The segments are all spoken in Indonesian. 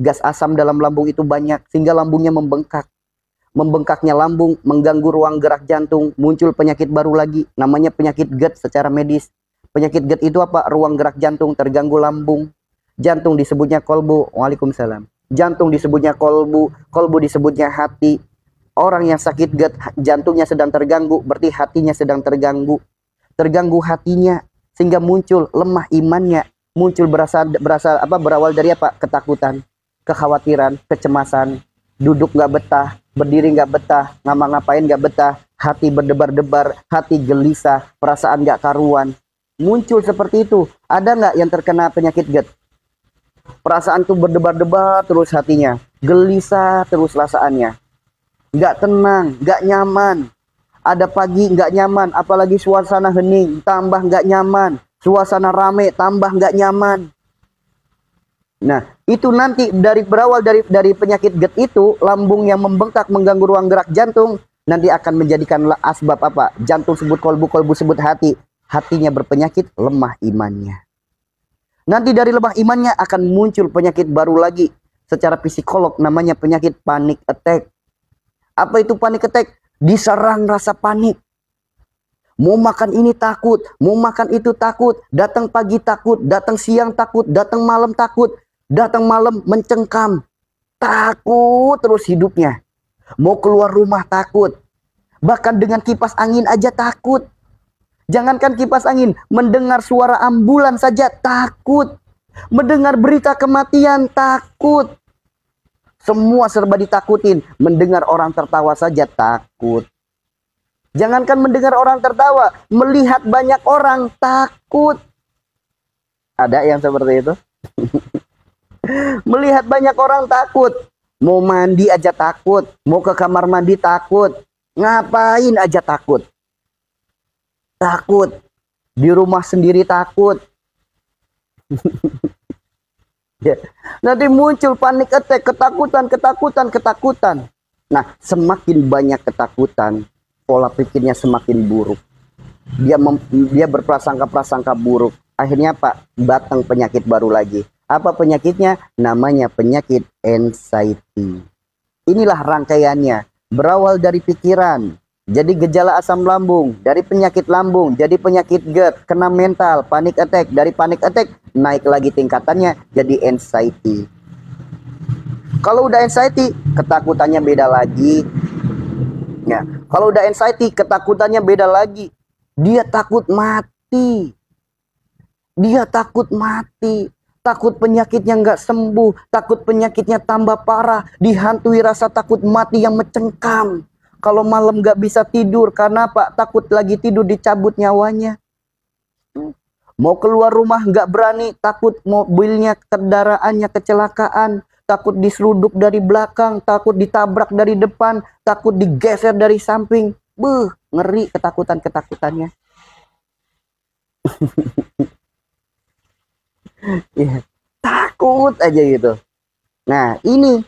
gas asam dalam lambung itu banyak sehingga lambungnya membengkak. Membengkaknya lambung mengganggu ruang gerak jantung, muncul penyakit baru lagi, namanya penyakit GERD secara medis. Penyakit GERD itu apa? Ruang gerak jantung terganggu lambung. Jantung disebutnya kolbu. Waalaikumsalam. Jantung disebutnya kolbu, kolbu disebutnya hati. Orang yang sakit GERD, jantungnya sedang terganggu, berarti hatinya sedang terganggu. Terganggu hatinya sehingga muncul lemah imannya, muncul berawal dari apa? Ketakutan, kekhawatiran, kecemasan, duduk nggak betah, berdiri nggak betah, ngapa-ngapain nggak betah, hati berdebar-debar, hati gelisah, perasaan nggak karuan. Muncul seperti itu. Ada nggak yang terkena penyakit GERD? Perasaan tuh berdebar-debar terus hatinya, gelisah terus perasaannya, nggak tenang, nggak nyaman. Ada pagi nggak nyaman, apalagi suasana hening, tambah nggak nyaman. Suasana rame, tambah nggak nyaman. Nah, itu nanti berawal dari penyakit GERD itu, lambung yang membengkak mengganggu ruang gerak jantung, nanti akan menjadikan asbab apa? Jantung sebut kolbu, kolbu sebut hati. Hatinya berpenyakit, lemah imannya. Nanti dari lemah imannya akan muncul penyakit baru lagi. Secara psikolog namanya penyakit panic attack. Apa itu panic attack? Diserang rasa panik. Mau makan ini takut, mau makan itu takut, datang pagi takut, datang siang takut, datang malam takut, datang malam mencengkam. Takut terus hidupnya. Mau keluar rumah takut. Bahkan dengan kipas angin aja takut. Jangankan kipas angin, mendengar suara ambulan saja takut. Mendengar berita kematian takut. Semua serba ditakutin. Mendengar orang tertawa saja takut. Jangankan mendengar orang tertawa, melihat banyak orang takut. Ada yang seperti itu? Melihat banyak orang takut. Mau mandi aja takut. Mau ke kamar mandi takut. Ngapain aja takut. Takut. Di rumah sendiri takut. Ya. Nanti muncul panik attack, ketakutan. Nah, semakin banyak ketakutan, pola pikirnya semakin buruk. Dia berprasangka-prasangka buruk. Akhirnya apa? Datang penyakit baru lagi. Apa penyakitnya? Namanya penyakit anxiety. Inilah rangkaiannya. Berawal dari pikiran. Jadi gejala asam lambung, dari penyakit lambung, jadi penyakit GERD, kena mental, panic attack, dari panic attack naik lagi tingkatannya jadi anxiety. Kalau udah anxiety, ketakutannya beda lagi. Ya, kalau udah anxiety, ketakutannya beda lagi. Dia takut mati. Dia takut mati. Takut penyakitnya nggak sembuh, takut penyakitnya tambah parah, dihantui rasa takut mati yang mencengkam. Kalau malam nggak bisa tidur, karena apa? Takut lagi tidur dicabut nyawanya. Mau keluar rumah nggak berani, takut mobilnya, kendaraannya kecelakaan. Takut diseruduk dari belakang, takut ditabrak dari depan, takut digeser dari samping. Ngeri ketakutannya. Ya, takut aja gitu. Nah, ini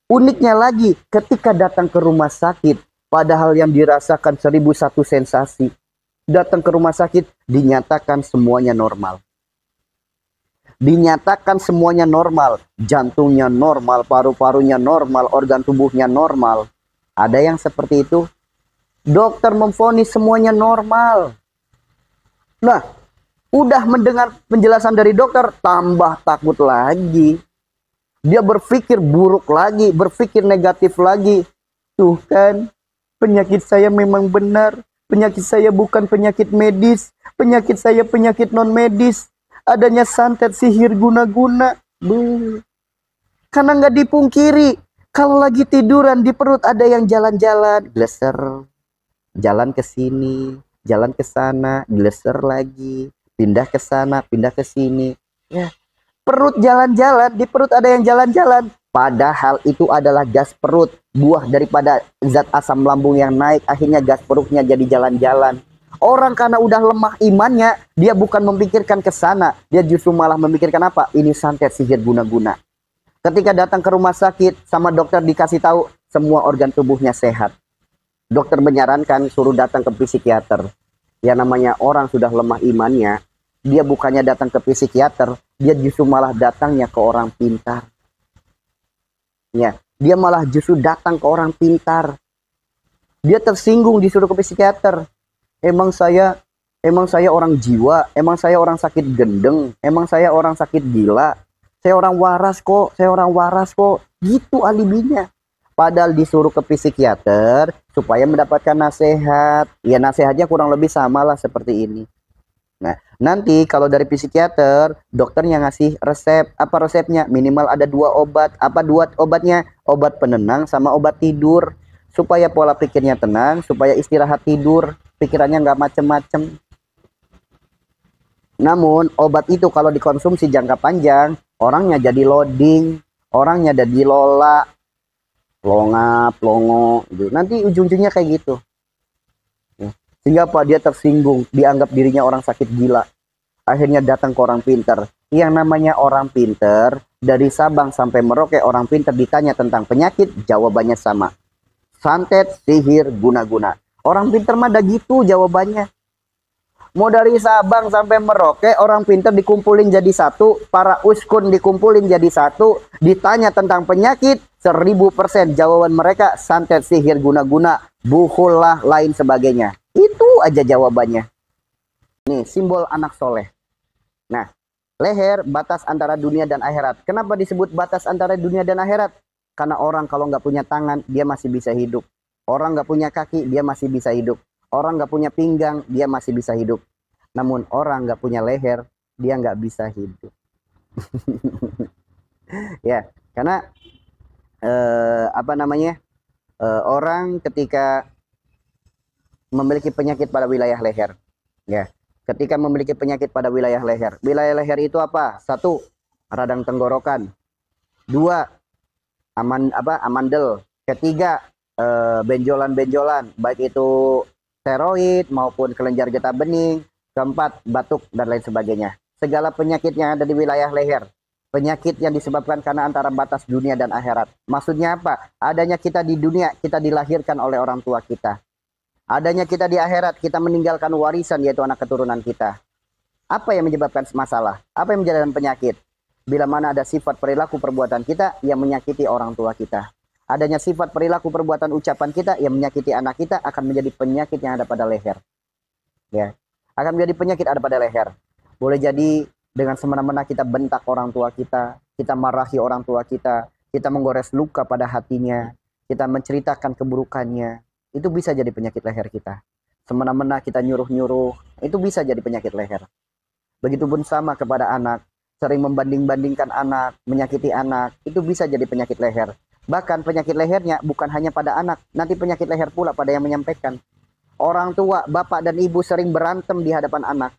uniknya lagi ketika datang ke rumah sakit. Padahal yang dirasakan 1001 sensasi. Datang ke rumah sakit, dinyatakan semuanya normal. Dinyatakan semuanya normal. Jantungnya normal, paru-parunya normal, organ tubuhnya normal. Ada yang seperti itu. Dokter memvonis semuanya normal. Nah, udah mendengar penjelasan dari dokter, tambah takut lagi. Dia berpikir buruk lagi, berpikir negatif lagi. Tuh kan, penyakit saya memang benar. Penyakit saya bukan penyakit medis. Penyakit saya penyakit non-medis. Adanya santet, sihir, guna-guna. Karena nggak dipungkiri. Kalau lagi tiduran di perut ada yang jalan-jalan. Gleser. Jalan ke sini. Jalan ke sana. Gleser lagi. Pindah ke sana. Pindah ke sini. Ya. Perut jalan-jalan. Di perut ada yang jalan-jalan. Padahal itu adalah gas perut, buah daripada zat asam lambung yang naik, akhirnya gas perutnya jadi jalan-jalan. Orang karena udah lemah imannya, dia bukan memikirkan ke sana, dia justru malah memikirkan apa? Ini santet, sihir, guna-guna. Ketika datang ke rumah sakit, sama dokter dikasih tahu, semua organ tubuhnya sehat. Dokter menyarankan suruh datang ke psikiater. Ya namanya orang sudah lemah imannya, dia bukannya datang ke psikiater, dia justru malah datangnya ke orang pintar. Ya, dia malah justru datang ke orang pintar. Dia tersinggung disuruh ke psikiater. Emang saya emang saya orang jiwa, emang saya orang sakit gendeng, emang saya orang sakit gila. Saya orang waras kok, saya orang waras kok. Gitu alibinya. Padahal disuruh ke psikiater supaya mendapatkan nasihat. Ya nasihatnya kurang lebih sama lah seperti ini. Nah, nanti kalau dari psikiater, dokternya ngasih resep. Apa resepnya? Minimal ada 2 obat. Apa 2 obatnya? Obat penenang sama obat tidur. Supaya pola pikirnya tenang, supaya istirahat tidur, pikirannya nggak macem-macem. Namun, obat itu kalau dikonsumsi jangka panjang, orangnya jadi loading, orangnya jadi lola, longap, longo, gitu. Nanti ujung-ujungnya kayak gitu. Sehingga apa? Dia tersinggung, dianggap dirinya orang sakit gila. Akhirnya datang ke orang pinter. Yang namanya orang pinter, dari Sabang sampai Merauke orang pinter ditanya tentang penyakit, jawabannya sama. Santet, sihir, guna-guna. Orang pinter mah ada gitu jawabannya. Mau dari Sabang sampai Merauke, orang pinter dikumpulin jadi satu, para uskun dikumpulin jadi satu, ditanya tentang penyakit, 1000% jawaban mereka santet, sihir, guna-guna, buhul lah, lain sebagainya. Itu aja jawabannya. Nih, simbol anak soleh. Nah, leher batas antara dunia dan akhirat. Kenapa disebut batas antara dunia dan akhirat? Karena orang kalau nggak punya tangan, dia masih bisa hidup. Orang nggak punya kaki, dia masih bisa hidup. Orang nggak punya pinggang, dia masih bisa hidup. Namun orang nggak punya leher, dia nggak bisa hidup. Ya, karena apa namanya? Orang ketika memiliki penyakit pada wilayah leher, ya. Ketika memiliki penyakit pada wilayah leher itu apa? 1, radang tenggorokan. 2, amandel. Ketiga, benjolan-benjolan, baik itu steroid maupun kelenjar getah bening. Keempat, batuk dan lain sebagainya. Segala penyakit yang ada di wilayah leher, penyakit yang disebabkan karena antara batas dunia dan akhirat. Maksudnya apa? Adanya kita di dunia, kita dilahirkan oleh orang tua kita. Adanya kita di akhirat, kita meninggalkan warisan, yaitu anak keturunan kita. Apa yang menyebabkan masalah? Apa yang menjadikan penyakit? Bila mana ada sifat perilaku perbuatan kita yang menyakiti orang tua kita. Adanya sifat perilaku perbuatan ucapan kita yang menyakiti anak kita, akan menjadi penyakit yang ada pada leher. Ya, akan menjadi penyakit ada pada leher. Boleh jadi dengan semena-mena kita bentak orang tua kita marahi orang tua kita menggores luka pada hatinya, kita menceritakan keburukannya. Itu bisa jadi penyakit leher kita. Semena-mena kita nyuruh-nyuruh, itu bisa jadi penyakit leher. Begitupun sama kepada anak, sering membanding-bandingkan anak, menyakiti anak, itu bisa jadi penyakit leher. Bahkan penyakit lehernya bukan hanya pada anak, nanti penyakit leher pula pada yang menyampaikan. Orang tua, bapak dan ibu sering berantem di hadapan anak.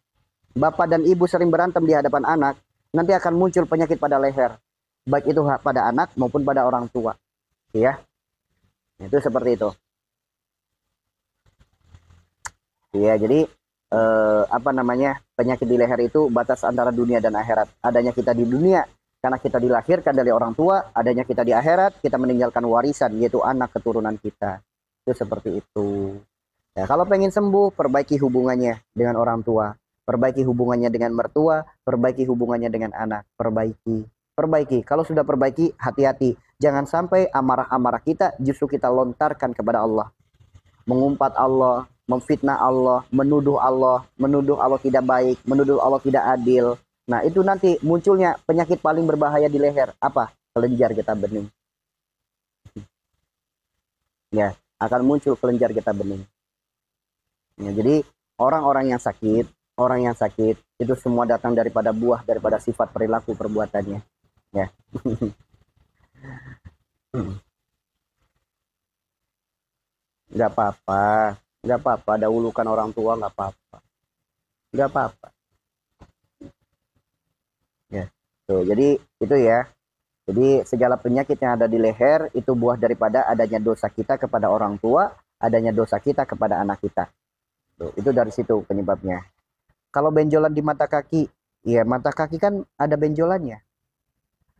Bapak dan ibu sering berantem di hadapan anak, nanti akan muncul penyakit pada leher. Baik itu pada anak maupun pada orang tua. Ya, itu seperti itu. Ya, jadi apa namanya, penyakit di leher itu batas antara dunia dan akhirat. Adanya kita di dunia karena kita dilahirkan dari orang tua, adanya kita di akhirat kita meninggalkan warisan, yaitu anak keturunan kita. Itu seperti itu. Ya, kalau pengen sembuh, perbaiki hubungannya dengan orang tua, perbaiki hubungannya dengan mertua, perbaiki hubungannya dengan anak, perbaiki. Kalau sudah perbaiki, hati-hati, jangan sampai amarah-amarah kita justru kita lontarkan kepada Allah, mengumpat Allah, memfitnah Allah, menuduh Allah tidak baik, menuduh Allah tidak adil. Nah, itu nanti munculnya penyakit paling berbahaya di leher. Apa? Kelenjar getah bening. Ya, akan muncul kelenjar getah bening. Ya, jadi orang yang sakit itu semua datang daripada buah, daripada sifat perilaku perbuatannya. Ya. Nggak apa-apa. Nggak apa-apa, dahulukan orang tua, nggak apa-apa. Nggak apa-apa. Ya. Tuh, jadi itu ya. Jadi segala penyakit yang ada di leher itu buah daripada adanya dosa kita kepada orang tua, adanya dosa kita kepada anak kita. Tuh, itu dari situ penyebabnya. Kalau benjolan di mata kaki, ya mata kaki kan ada benjolannya.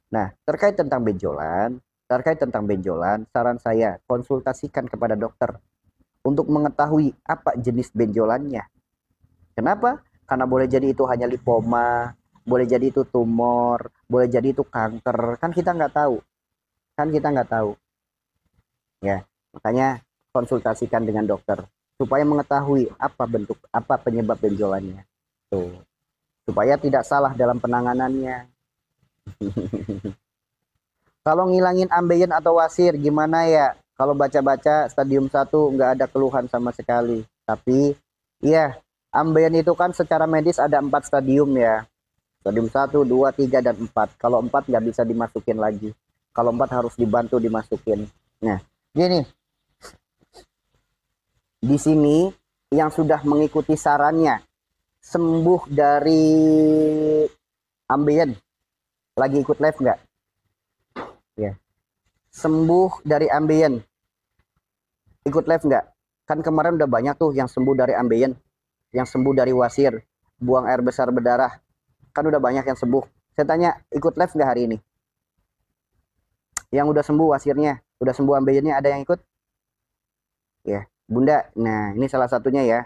Nah, terkait tentang benjolan, saran saya konsultasikan kepada dokter untuk mengetahui apa jenis benjolannya. Kenapa? Karena boleh jadi itu hanya lipoma, boleh jadi itu tumor, boleh jadi itu kanker, kan kita nggak tahu. Kan kita nggak tahu. Ya, makanya konsultasikan dengan dokter supaya mengetahui apa bentuk, apa penyebab benjolannya. Tuh, supaya tidak salah dalam penanganannya. Kalau ngilangin ambeien atau wasir gimana ya? Kalau baca-baca stadium 1 nggak ada keluhan sama sekali. Tapi iya, ambeien itu kan secara medis ada 4 stadium ya. Stadium 1, 2, 3, dan 4. Kalau 4 nggak bisa dimasukin lagi. Kalau 4 harus dibantu dimasukin. Nah, gini, di sini yang sudah mengikuti sarannya sembuh dari ambien lagi ikut live nggak? Ya, sembuh dari ambien ikut live nggak? Kan kemarin udah banyak tuh yang sembuh dari ambien, yang sembuh dari wasir, buang air besar berdarah, kan udah banyak yang sembuh. Saya tanya, ikut live nggak hari ini? Yang udah sembuh wasirnya, udah sembuh ambiennya, ada yang ikut? Ya, Bunda. Nah, ini salah satunya ya.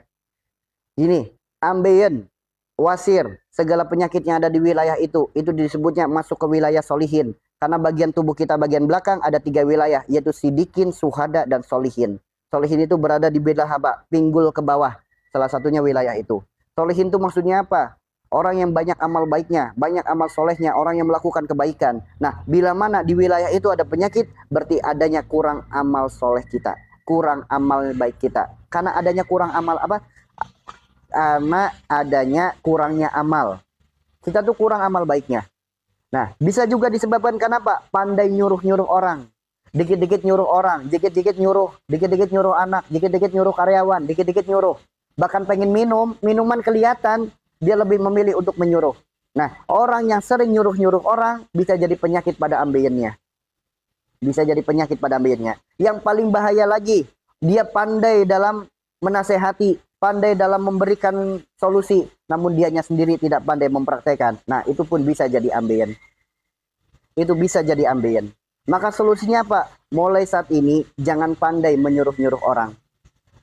Gini, ambien, wasir, segala penyakit yang ada di wilayah itu disebutnya masuk ke wilayah solihin. Karena bagian tubuh kita bagian belakang ada 3 wilayah, yaitu sidikin, suhada, dan solihin. Solihin itu berada di belah apa? Pinggul ke bawah. Salah satunya wilayah itu. Solihin itu maksudnya apa? Orang yang banyak amal baiknya, banyak amal solehnya, orang yang melakukan kebaikan. Nah, bila mana di wilayah itu ada penyakit, berarti adanya kurang amal soleh kita, kurang amal baik kita. Karena adanya kurang amal apa? Karena adanya kurangnya amal. Kita tuh kurang amal baiknya. Nah, bisa juga disebabkan kenapa? Pandai nyuruh-nyuruh orang. Dikit-dikit nyuruh orang, dikit-dikit nyuruh anak, dikit-dikit nyuruh karyawan, dikit-dikit nyuruh. Bahkan pengen minum, minuman kelihatan, dia lebih memilih untuk menyuruh. Nah, orang yang sering nyuruh-nyuruh orang bisa jadi penyakit pada ambiennya. Bisa jadi penyakit pada ambiennya. Yang paling bahaya lagi, dia pandai dalam menasehati, pandai dalam memberikan solusi, namun dianya sendiri tidak pandai mempraktekkan. Nah, itu pun bisa jadi ambien. Itu bisa jadi ambien. Maka solusinya apa? Mulai saat ini, jangan pandai menyuruh-nyuruh orang.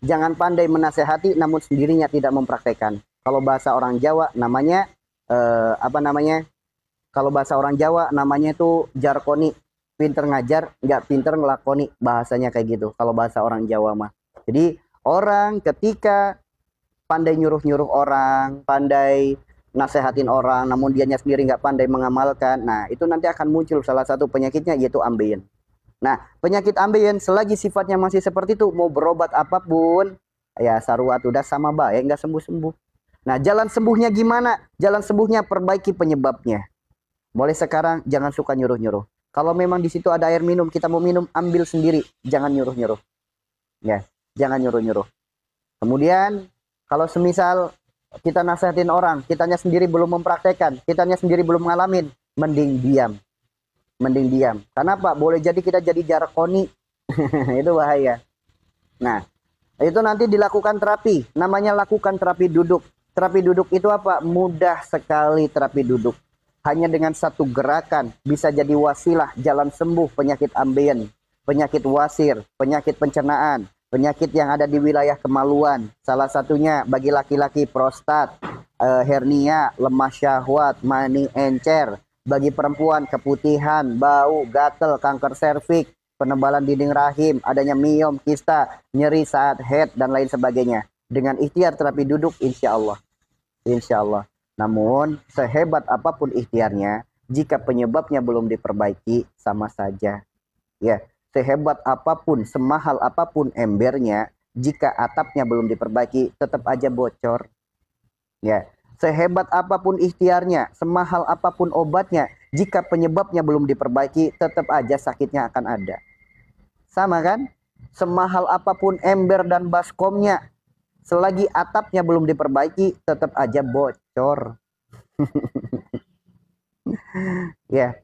Jangan pandai menasehati, namun sendirinya tidak mempraktekkan. Kalau bahasa orang Jawa, namanya, apa namanya? Kalau bahasa orang Jawa, namanya itu jarkoni. Pinter ngajar, nggak pinter ngelakoni. Bahasanya kayak gitu, kalau bahasa orang Jawa mah. Jadi, orang ketika pandai nyuruh-nyuruh orang, pandai nasehatin orang, namun dianya sendiri nggak pandai mengamalkan, nah itu nanti akan muncul salah satu penyakitnya, yaitu ambien. Nah, penyakit ambien selagi sifatnya masih seperti itu, mau berobat apapun, ya saruat udah sama baik, nggak sembuh-sembuh. Nah, jalan sembuhnya gimana? Jalan sembuhnya perbaiki penyebabnya. Mulai sekarang jangan suka nyuruh-nyuruh. Kalau memang di situ ada air minum, kita mau minum, ambil sendiri, jangan nyuruh-nyuruh. Ya, jangan nyuruh-nyuruh. Kemudian kalau semisal kita nasihatin orang, kitanya sendiri belum mempraktekkan, kitanya sendiri belum ngalamin, mending diam. Mending diam. Karena apa? Boleh jadi kita jadi jarkoni. Itu bahaya. Nah, itu nanti dilakukan terapi. Namanya lakukan terapi duduk. Terapi duduk itu apa? Mudah sekali terapi duduk. Hanya dengan satu gerakan bisa jadi wasilah jalan sembuh penyakit ambien, penyakit wasir, penyakit pencernaan, penyakit yang ada di wilayah kemaluan. Salah satunya bagi laki-laki prostat, hernia, lemah syahwat, mani encer. Bagi perempuan keputihan, bau, gatel, kanker serviks, penebalan dinding rahim, adanya miom, kista, nyeri saat head, dan lain sebagainya. Dengan ikhtiar terapi duduk, insya Allah. Insya Allah. Namun, sehebat apapun ikhtiarnya, jika penyebabnya belum diperbaiki, sama saja. Ya, sehebat apapun, semahal apapun embernya, jika atapnya belum diperbaiki, tetap aja bocor. Ya, sehebat apapun ikhtiarnya, semahal apapun obatnya, jika penyebabnya belum diperbaiki, tetap aja sakitnya akan ada. Sama kan? Semahal apapun ember dan baskomnya, selagi atapnya belum diperbaiki, tetap aja bocor. Ya,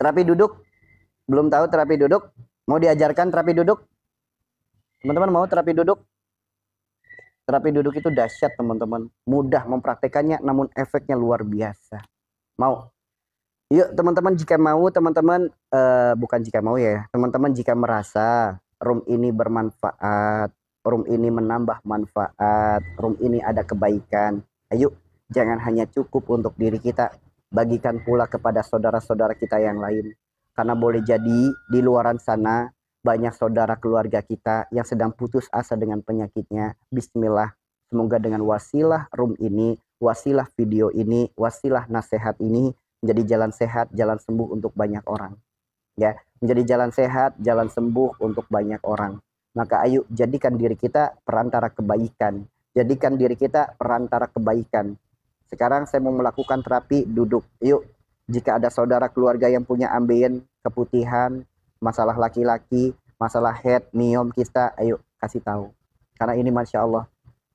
terapi duduk, belum tahu terapi duduk? Mau diajarkan terapi duduk? Teman-teman mau terapi duduk? Terapi duduk itu dahsyat teman-teman. Mudah mempraktekannya, namun efeknya luar biasa. Mau? Yuk teman-teman, jika mau teman-teman, bukan jika mau ya, teman-teman jika merasa room ini bermanfaat, room ini menambah manfaat, room ini ada kebaikan, ayo jangan hanya cukup untuk diri kita, bagikan pula kepada saudara-saudara kita yang lain. Karena boleh jadi di luaran sana banyak saudara keluarga kita yang sedang putus asa dengan penyakitnya. Bismillah, semoga dengan wasilah room ini, wasilah video ini, wasilah nasihat ini menjadi jalan sehat, jalan sembuh untuk banyak orang. Ya, menjadi jalan sehat, jalan sembuh untuk banyak orang. Maka ayo jadikan diri kita perantara kebaikan. Jadikan diri kita perantara kebaikan. Sekarang saya mau melakukan terapi duduk. Yuk, jika ada saudara keluarga yang punya ambien, keputihan, masalah laki-laki, masalah head, miom, kista, ayo kasih tahu. Karena ini Masya Allah.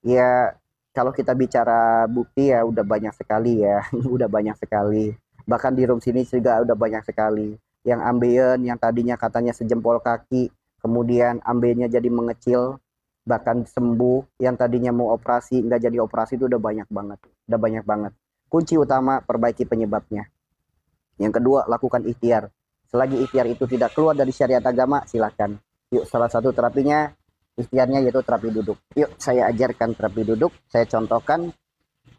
Ya, kalau kita bicara bukti ya udah banyak sekali ya. Udah banyak sekali. Bahkan di room sini juga udah banyak sekali. Yang ambien, yang tadinya katanya sejempol kaki, kemudian ambennya jadi mengecil, bahkan sembuh. Yang tadinya mau operasi, nggak jadi operasi, itu udah banyak banget. Udah banyak banget. Kunci utama, perbaiki penyebabnya. Yang kedua, lakukan ikhtiar. Selagi ikhtiar itu tidak keluar dari syariat agama, silakan. Yuk, salah satu terapinya, ikhtiarnya yaitu terapi duduk. Yuk, saya ajarkan terapi duduk. Saya contohkan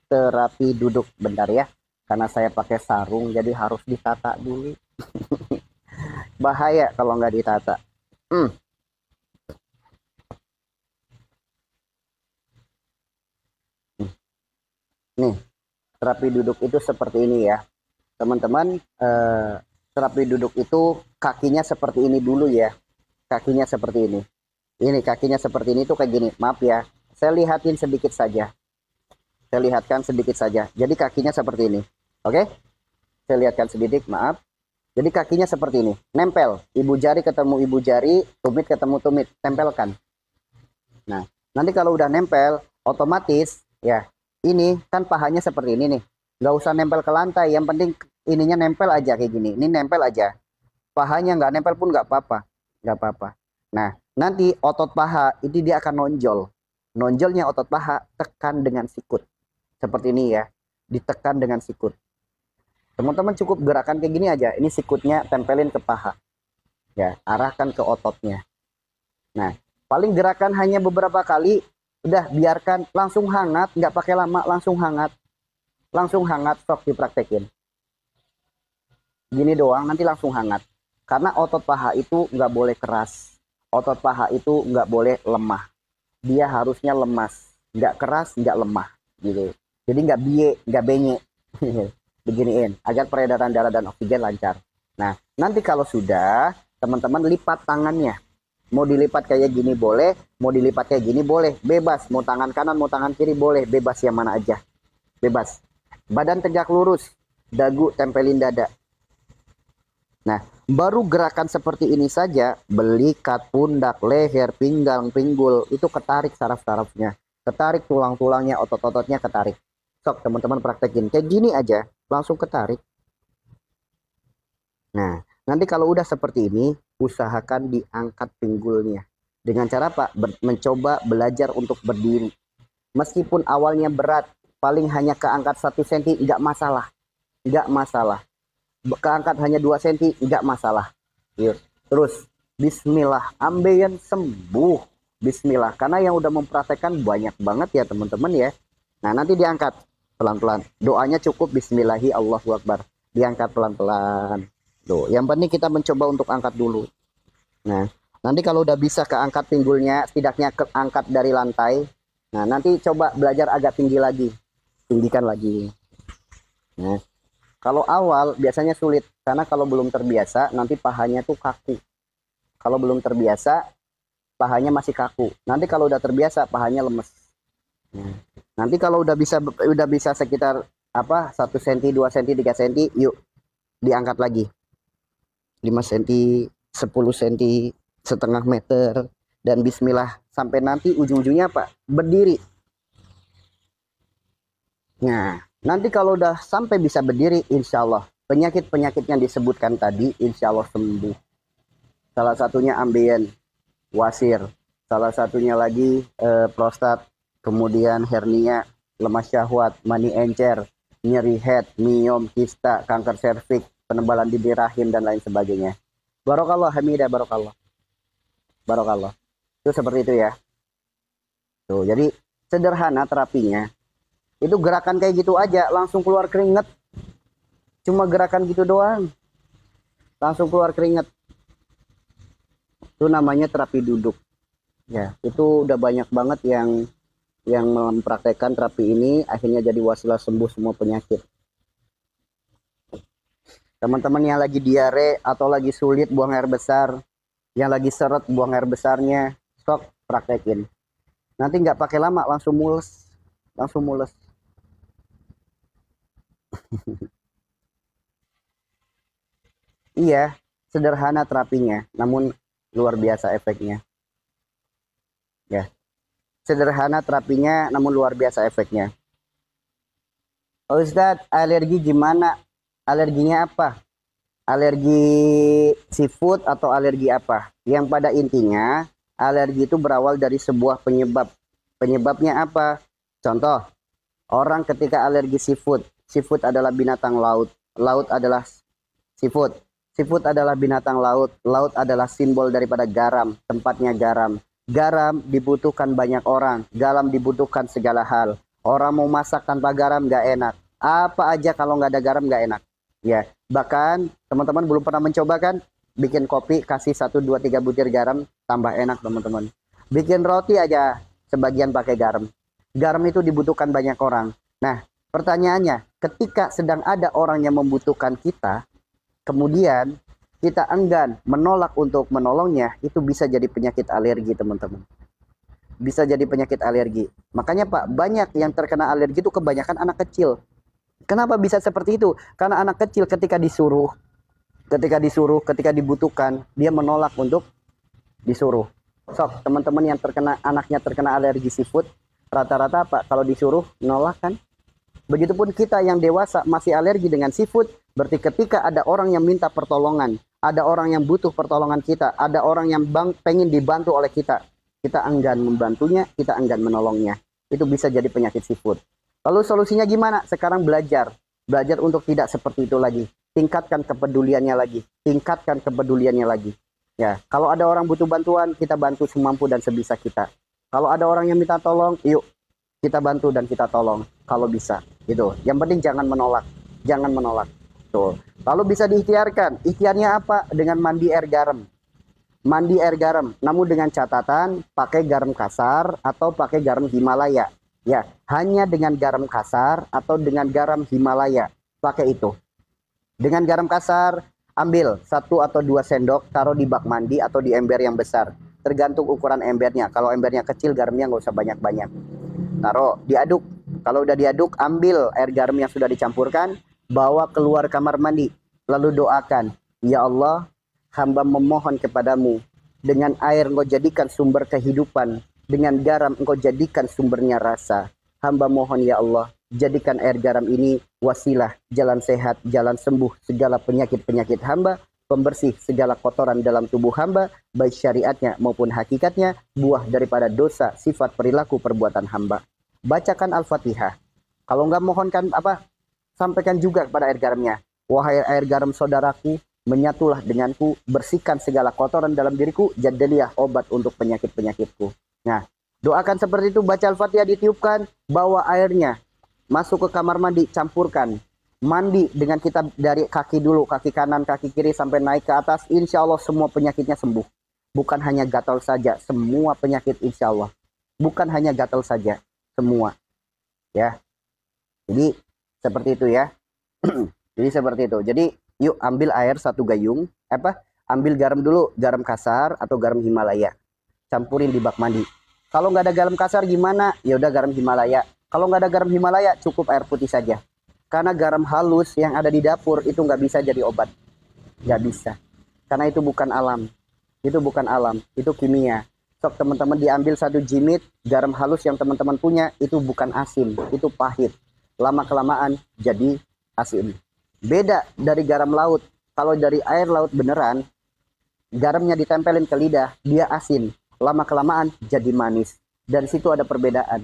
terapi duduk. Bentar ya, karena saya pakai sarung, jadi harus ditata dulu. Bahaya kalau nggak ditata. Nih, terapi duduk itu seperti ini ya. Teman-teman, terapi duduk itu kakinya seperti ini dulu ya. Kakinya seperti ini. Ini kakinya seperti ini tuh kayak gini. Maaf ya, saya lihatin sedikit saja. Saya lihatkan sedikit saja. Jadi kakinya seperti ini. Oke? Saya lihatkan sedikit, maaf. Jadi kakinya seperti ini. Nempel. Ibu jari ketemu ibu jari, tumit ketemu tumit. Tempelkan. Nah, nanti kalau udah nempel, otomatis ya, ini kan pahanya seperti ini nih. Nggak usah nempel ke lantai. Yang penting ininya nempel aja kayak gini. Ini nempel aja. Pahanya nggak nempel pun nggak apa-apa. Nggak apa-apa. Nah, nanti otot paha itu dia akan nonjol. Nonjolnya otot paha tekan dengan sikut. Seperti ini ya. Ditekan dengan sikut. Teman-teman cukup gerakan kayak gini aja. Ini sikutnya tempelin ke paha. Ya, arahkan ke ototnya. Nah, paling gerakan hanya beberapa kali. Udah biarkan langsung hangat. Nggak pakai lama, langsung hangat. Langsung hangat, sok dipraktekin. Gini doang, nanti langsung hangat. Karena otot paha itu nggak boleh keras. Otot paha itu nggak boleh lemah. Dia harusnya lemas. Nggak keras, nggak lemah. Gitu. Jadi nggak biye, nggak benyek. Beginiin, agar peredaran darah dan oksigen lancar. Nah, nanti kalau sudah, teman-teman lipat tangannya. Mau dilipat kayak gini boleh, mau dilipat kayak gini boleh. Bebas, mau tangan kanan, mau tangan kiri boleh. Bebas yang mana aja. Bebas. Badan tegak lurus, dagu tempelin dada. Nah, baru gerakan seperti ini saja, belikat, pundak, leher, pinggang, pinggul, itu ketarik saraf-sarafnya. Ketarik tulang-tulangnya, otot-ototnya ketarik. Sok teman-teman praktekin. Kayak gini aja, langsung ketarik. Nah, nanti kalau udah seperti ini, usahakan diangkat pinggulnya. Dengan cara apa? Mencoba belajar untuk berdiri. Meskipun awalnya berat, paling hanya keangkat 1 cm, nggak masalah. Nggak masalah. Keangkat hanya 2 cm, nggak masalah. Yuk. Terus, bismillah, ambeien sembuh. Bismillah, karena yang udah mempraktekkan banyak banget ya teman-teman ya. Nah, nanti diangkat pelan-pelan. Doanya cukup bismillahi Allahu Akbar. Diangkat pelan-pelan. Tuh, yang penting kita mencoba untuk angkat dulu. Nah, nanti kalau udah bisa keangkat pinggulnya, setidaknya keangkat dari lantai. Nah, nanti coba belajar agak tinggi lagi. Tinggikan lagi. Nah, kalau awal biasanya sulit. Karena kalau belum terbiasa, nanti pahanya tuh kaku. Kalau belum terbiasa, pahanya masih kaku. Nanti kalau udah terbiasa, pahanya lemes. Nah, nanti kalau udah bisa sekitar 1 cm, 2 cm, 3 cm, yuk diangkat lagi. 5 cm, 10 cm, setengah meter, dan bismillah sampai nanti ujung-ujungnya apa? Berdiri. Nah, nanti kalau udah sampai bisa berdiri, insya Allah penyakit-penyakit yang disebutkan tadi insya Allah sembuh. Salah satunya ambien, wasir, salah satunya lagi prostat, kemudian hernia, lemas syahwat, mani encer, nyeri head, miom, kista, kanker serviks, penebalan bibir rahim, dan lain sebagainya. Barokallah, hamidah, barokallah. Barokallah. Itu seperti itu ya. Tuh, jadi sederhana terapinya. Itu gerakan kayak gitu aja, langsung keluar keringet. Cuma gerakan gitu doang. langsung keluar keringat. Itu namanya terapi duduk. Ya, itu udah banyak banget yang mempraktekkan terapi ini, akhirnya jadi wasilah sembuh semua penyakit. Teman-teman yang lagi diare atau lagi sulit buang air besar, yang lagi seret buang air besarnya, sok praktekin. Nanti nggak pakai lama, langsung mules, langsung mules. Iya, sederhana terapinya, namun luar biasa efeknya. Ya, sederhana terapinya, namun luar biasa efeknya. Oh, Ustadz, alergi gimana? Alerginya apa? Alergi seafood atau alergi apa? Yang pada intinya, alergi itu berawal dari sebuah penyebab. Penyebabnya apa? Contoh, orang ketika alergi seafood. Seafood adalah binatang laut. Laut adalah seafood. Seafood adalah binatang laut. Laut adalah simbol daripada garam, tempatnya garam. Garam dibutuhkan banyak orang. Garam dibutuhkan segala hal. Orang mau masak tanpa garam gak enak. Apa aja kalau nggak ada garam gak enak. Ya, bahkan teman-teman belum pernah mencoba kan? Bikin kopi, kasih 1, 2, 3 butir garam, tambah enak teman-teman. Bikin roti aja, sebagian pakai garam. Garam itu dibutuhkan banyak orang. Nah, pertanyaannya, ketika sedang ada orang yang membutuhkan kita, kemudian kita enggan menolak untuk menolongnya, itu bisa jadi penyakit alergi teman-teman. Bisa jadi penyakit alergi. Makanya Pak, banyak yang terkena alergi itu kebanyakan anak kecil. Kenapa bisa seperti itu? Karena anak kecil ketika disuruh, ketika dibutuhkan, dia menolak untuk disuruh. Sok, teman-teman yang anaknya terkena alergi seafood, rata-rata apa? Kalau disuruh, nolak kan? Begitupun kita yang dewasa masih alergi dengan seafood, berarti ketika ada orang yang minta pertolongan, ada orang yang butuh pertolongan kita, ada orang yang pengen dibantu oleh kita, kita enggan membantunya, kita enggan menolongnya. Itu bisa jadi penyakit seafood. Lalu solusinya gimana? Sekarang belajar. Belajar untuk tidak seperti itu lagi. Tingkatkan kepeduliannya lagi. Tingkatkan kepeduliannya lagi. Ya, kalau ada orang butuh bantuan, kita bantu semampu dan sebisa kita. Kalau ada orang yang minta tolong, yuk kita bantu dan kita tolong kalau bisa. Gitu. Yang penting jangan menolak. Jangan menolak. Tuh. Lalu bisa diikhtiarkan. Ikhtiarnya apa? Dengan mandi air garam. Mandi air garam, namun dengan catatan pakai garam kasar atau pakai garam Himalaya. Ya, hanya dengan garam kasar atau dengan garam Himalaya. Pakai itu. Dengan garam kasar, ambil 1 atau 2 sendok, taruh di bak mandi atau di ember yang besar. Tergantung ukuran embernya. Kalau embernya kecil, garamnya nggak usah banyak-banyak. Taruh, diaduk. Kalau udah diaduk, ambil air garam yang sudah dicampurkan, bawa keluar kamar mandi. Lalu doakan, ya Allah, hamba memohon kepadamu, dengan air engkau jadikan sumber kehidupan, dengan garam engkau jadikan sumbernya rasa. Hamba mohon ya Allah, jadikan air garam ini wasilah, jalan sehat, jalan sembuh segala penyakit-penyakit hamba, pembersih segala kotoran dalam tubuh hamba, baik syariatnya maupun hakikatnya, buah daripada dosa, sifat, perilaku, perbuatan hamba. Bacakan Al-Fatihah. Kalau enggak mohonkan apa? Sampaikan juga kepada air garamnya. Wahai air garam saudaraku, menyatulah denganku, bersihkan segala kotoran dalam diriku, jadilah obat untuk penyakit-penyakitku. Nah, doakan seperti itu, baca Al-Fatihah, ditiupkan, bawa airnya, masuk ke kamar mandi, campurkan. Mandi dengan kita dari kaki dulu, kaki kanan, kaki kiri, sampai naik ke atas, insya Allah semua penyakitnya sembuh. Bukan hanya gatal saja, semua penyakit insya Allah. Bukan hanya gatal saja, semua. Ya, jadi seperti itu ya. Jadi seperti itu. Jadi yuk ambil air 1 gayung, ambil garam dulu, garam kasar atau garam Himalaya. Campurin di bak mandi. Kalau nggak ada garam kasar gimana? Ya udah garam Himalaya. Kalau nggak ada garam Himalaya, cukup air putih saja. Karena garam halus yang ada di dapur itu nggak bisa jadi obat. Nggak bisa. Karena itu bukan alam. Itu bukan alam. Itu kimia. Sok teman-teman diambil 1 jimit garam halus yang teman-teman punya, itu bukan asin. Itu pahit. Lama-kelamaan jadi asin. Beda dari garam laut. Kalau dari air laut beneran, garamnya ditempelin ke lidah, dia asin. Lama-kelamaan jadi manis. Dari situ ada perbedaan.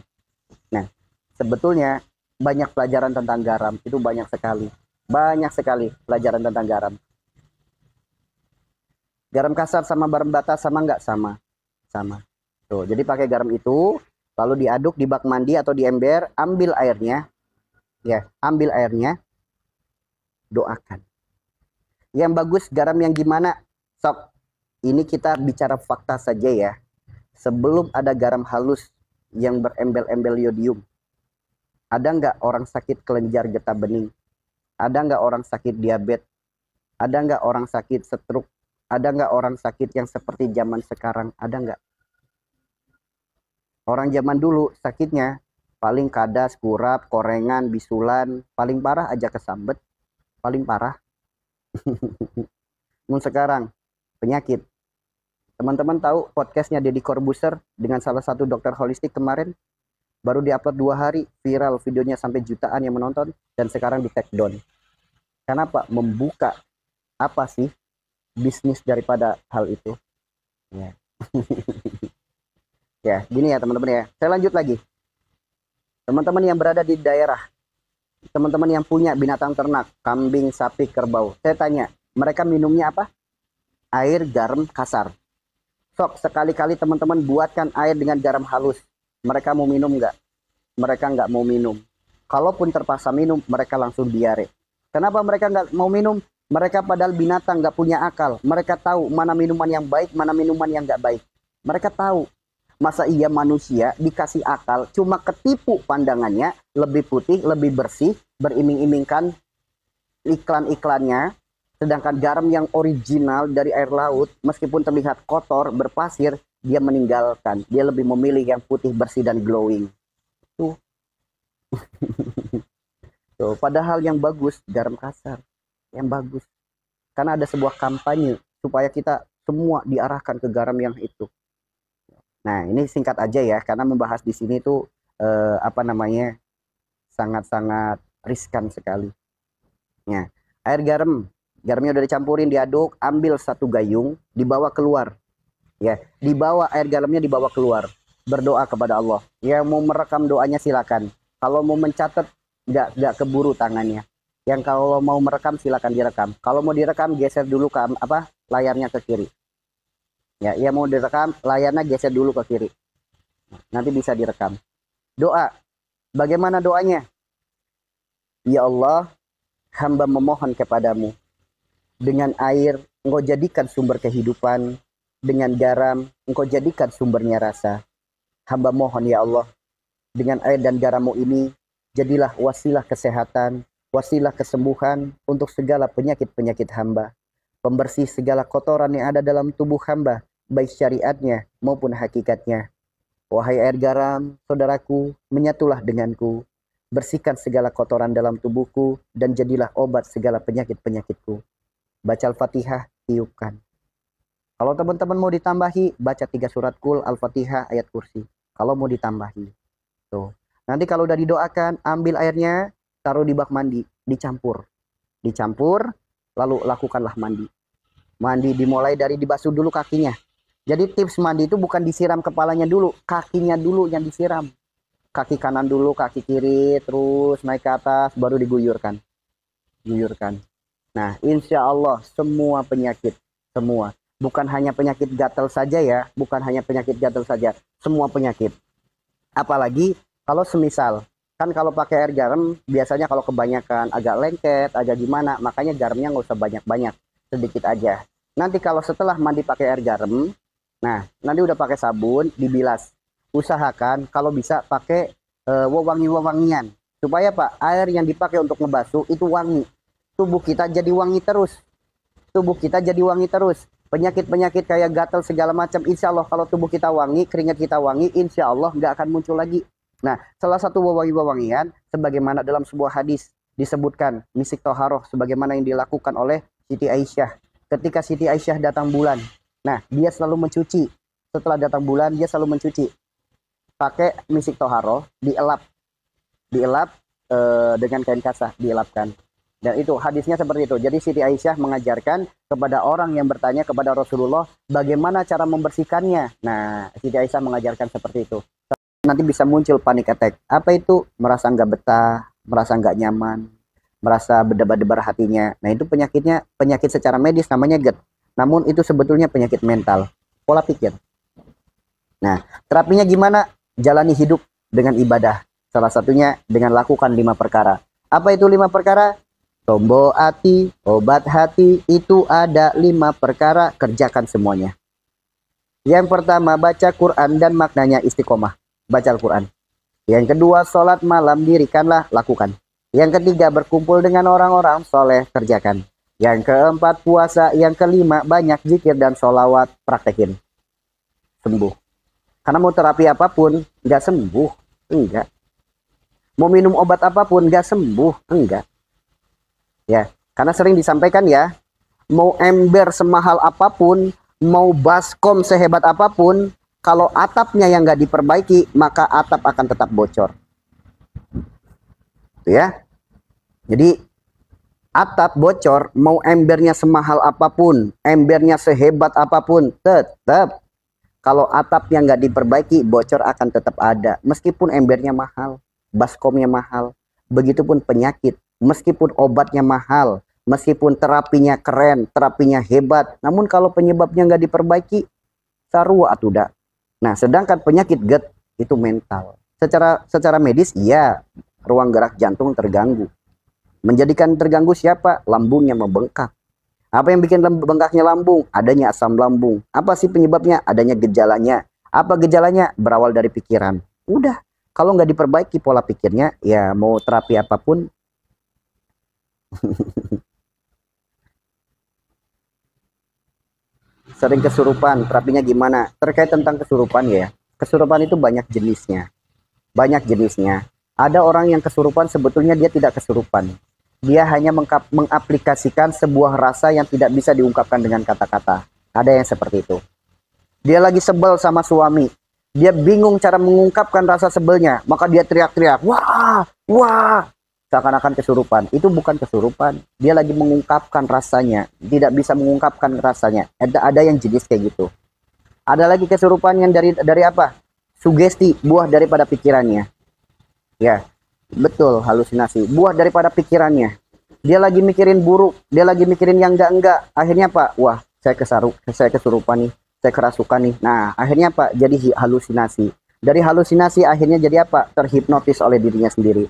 Nah, sebetulnya banyak pelajaran tentang garam. Itu banyak sekali. Banyak sekali pelajaran tentang garam. Garam kasar sama garam bata sama nggak? Sama. Sama. Tuh, jadi pakai garam itu, lalu diaduk di bak mandi atau di ember, ambil airnya. Ya, ambil airnya. Doakan. Yang bagus garam yang gimana? Sok, ini kita bicara fakta saja ya. Sebelum ada garam halus yang berembel-embel yodium, ada nggak orang sakit kelenjar getah bening? Ada nggak orang sakit diabetes? Ada nggak orang sakit stroke? Ada nggak orang sakit yang seperti zaman sekarang? Ada nggak? Orang zaman dulu sakitnya paling kadas, kurap, korengan, bisulan, paling parah aja kesambet, paling parah. Namun sekarang penyakit. Teman-teman tahu podcastnya Deddy Corbuzier dengan salah satu dokter holistik kemarin baru diupload 2 hari, viral videonya sampai jutaan yang menonton dan sekarang di take down. Kenapa? Membuka apa sih bisnis daripada hal itu? Ya. Ya, gini ya teman-teman ya. Saya lanjut lagi. Teman-teman yang berada di daerah, teman-teman yang punya binatang ternak, kambing, sapi, kerbau. Saya tanya, mereka minumnya apa? Air garam kasar. Sok, sekali-kali teman-teman buatkan air dengan garam halus. Mereka mau minum nggak? Mereka nggak mau minum. Kalaupun terpaksa minum, mereka langsung diare. Kenapa mereka nggak mau minum? Mereka padahal binatang, nggak punya akal. Mereka tahu mana minuman yang baik, mana minuman yang nggak baik. Mereka tahu. Masa iya manusia dikasih akal, cuma ketipu pandangannya, lebih putih, lebih bersih, beriming-imingkan iklan-iklannya. Sedangkan garam yang original dari air laut, meskipun terlihat kotor, berpasir, dia meninggalkan. Dia lebih memilih yang putih, bersih, dan glowing. Tuh. Tuh, padahal yang bagus, garam kasar. Yang bagus. Karena ada sebuah kampanye, supaya kita semua diarahkan ke garam yang itu. Nah, ini singkat aja ya, karena membahas di sini tuh, sangat-sangat riskan sekali. Nah, air garam. Garamnya udah dicampurin, diaduk, ambil 1 gayung, dibawa keluar. Ya, dibawa air garamnya dibawa keluar. Berdoa kepada Allah. Yang mau merekam doanya silakan. Kalau mau mencatat, nggak keburu tangannya. Yang kalau mau merekam silakan direkam. Kalau mau direkam geser dulu ke layarnya ke kiri. Ya, mau direkam layarnya geser dulu ke kiri. Nanti bisa direkam. Doa. Bagaimana doanya? Ya Allah, hamba memohon kepadamu. Dengan air, engkau jadikan sumber kehidupan. Dengan garam, engkau jadikan sumbernya rasa. Hamba mohon ya Allah, dengan air dan garammu ini, jadilah wasilah kesehatan, wasilah kesembuhan untuk segala penyakit-penyakit hamba. Pembersih segala kotoran yang ada dalam tubuh hamba, baik syariatnya maupun hakikatnya. Wahai air garam, saudaraku, menyatulah denganku. Bersihkan segala kotoran dalam tubuhku, dan jadilah obat segala penyakit-penyakitku. Baca Al-Fatihah, tiupkan. Kalau teman-teman mau ditambahi, baca 3 surat Qul, Al-Fatihah, ayat kursi. Kalau mau ditambahi. Tuh. Nanti kalau udah didoakan, ambil airnya, taruh di bak mandi, dicampur. Dicampur, lalu lakukanlah mandi. Mandi dimulai dari dibasuh dulu kakinya. Jadi tips mandi itu bukan disiram kepalanya dulu, kakinya dulu yang disiram. Kaki kanan dulu, kaki kiri, terus naik ke atas, baru diguyurkan. Guyurkan. Nah, insya Allah semua penyakit, semua. Bukan hanya penyakit gatal saja ya, bukan hanya penyakit gatal saja, semua penyakit. Apalagi kalau semisal, kan kalau pakai air garam, biasanya kalau kebanyakan agak lengket, agak gimana, makanya garamnya nggak usah banyak-banyak, sedikit aja. Nanti kalau setelah mandi pakai air garam, nah, nanti udah pakai sabun, dibilas. Usahakan kalau bisa pakai wewangi-wewangian. Supaya Pak, air yang dipakai untuk ngebasuh itu wangi. Tubuh kita jadi wangi terus. Tubuh kita jadi wangi terus. Penyakit-penyakit kayak gatal segala macam, insya Allah kalau tubuh kita wangi, keringat kita wangi, insya Allah nggak akan muncul lagi. Nah, salah satu wewangi-wewangian, sebagaimana dalam sebuah hadis disebutkan, misik toharoh, sebagaimana yang dilakukan oleh Siti Aisyah. Ketika Siti Aisyah datang bulan, nah dia selalu mencuci. Setelah datang bulan, dia selalu mencuci. Pakai misik toharoh, dielap dengan kain kasah, dielapkan. Dan itu hadisnya seperti itu. Jadi Siti Aisyah mengajarkan kepada orang yang bertanya kepada Rasulullah bagaimana cara membersihkannya. Nah, Siti Aisyah mengajarkan seperti itu. Nanti bisa muncul panic attack. Apa itu? Merasa nggak betah, merasa nggak nyaman, merasa berdebar-debar hatinya. Nah, itu penyakitnya, penyakit secara medis namanya GERD. Namun itu sebetulnya penyakit mental, pola pikir. Nah, terapinya gimana? Jalani hidup dengan ibadah. Salah satunya dengan lakukan 5 perkara. Apa itu 5 perkara? Tombo hati, obat hati, itu ada 5 perkara, kerjakan semuanya. Yang pertama, baca Quran dan maknanya istiqomah. Baca Al-Quran. Yang kedua, sholat malam, dirikanlah, lakukan. Yang ketiga, berkumpul dengan orang-orang soleh, kerjakan. Yang keempat, puasa. Yang kelima, banyak zikir dan sholawat, praktekin. Sembuh. Karena mau terapi apapun, nggak sembuh. Enggak. Mau minum obat apapun, nggak sembuh. Enggak. Ya, karena sering disampaikan ya, mau ember semahal apapun, mau baskom sehebat apapun, kalau atapnya yang nggak diperbaiki, maka atap akan tetap bocor. Itu ya. Jadi atap bocor, mau embernya semahal apapun, embernya sehebat apapun, tetap kalau atapnya nggak diperbaiki, bocor akan tetap ada. Meskipun embernya mahal, baskomnya mahal, begitupun penyakit. Meskipun obatnya mahal, meskipun terapinya keren, terapinya hebat, namun kalau penyebabnya nggak diperbaiki, sarua atuda. Nah, sedangkan penyakit GERD itu mental. Secara medis, iya, ruang gerak jantung terganggu. Menjadikan terganggu siapa? Lambungnya membengkak. Apa yang bikin bengkaknya lambung? Adanya asam lambung. Apa sih penyebabnya? Adanya gejalanya. Apa gejalanya? Berawal dari pikiran. Udah, kalau nggak diperbaiki pola pikirnya, ya mau terapi apapun, sering kesurupan, terapinya gimana? Terkait tentang kesurupan ya, kesurupan itu banyak jenisnya. Banyak jenisnya. Ada orang yang kesurupan sebetulnya dia tidak kesurupan. Dia hanya mengaplikasikan sebuah rasa yang tidak bisa diungkapkan dengan kata-kata. Ada yang seperti itu. Dia lagi sebel sama suami. Dia bingung cara mengungkapkan rasa sebelnya. Maka dia teriak-teriak. Wah, wah. Seakan-akan kesurupan. Itu bukan kesurupan. Dia lagi mengungkapkan rasanya. Tidak bisa mengungkapkan rasanya. Ada yang jenis kayak gitu. Ada lagi kesurupan yang dari apa? Sugesti, buah daripada pikirannya. Ya, betul, halusinasi. Buah daripada pikirannya. Dia lagi mikirin buruk. Dia lagi mikirin yang enggak-enggak. Akhirnya apa? Wah, saya kesurupan nih. Saya kerasukan nih. Nah, akhirnya apa? Jadi halusinasi. Dari halusinasi akhirnya jadi apa? Terhipnotis oleh dirinya sendiri.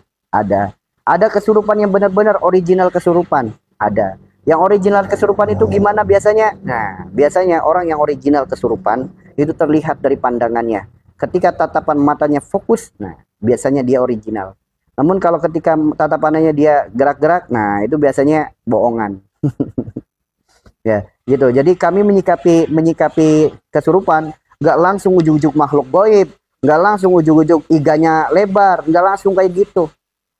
Ada kesurupan yang benar-benar original kesurupan. Ada. Yang original kesurupan itu gimana biasanya? Nah, biasanya orang yang original kesurupan itu terlihat dari pandangannya. Ketika tatapan matanya fokus, nah biasanya dia original. Namun kalau ketika tatapannya dia gerak-gerak, nah itu biasanya bohongan. Ya, gitu. Jadi kami menyikapi kesurupan, nggak langsung ujuk-ujuk makhluk gaib, nggak langsung ujuk-ujuk iganya lebar, nggak langsung kayak gitu.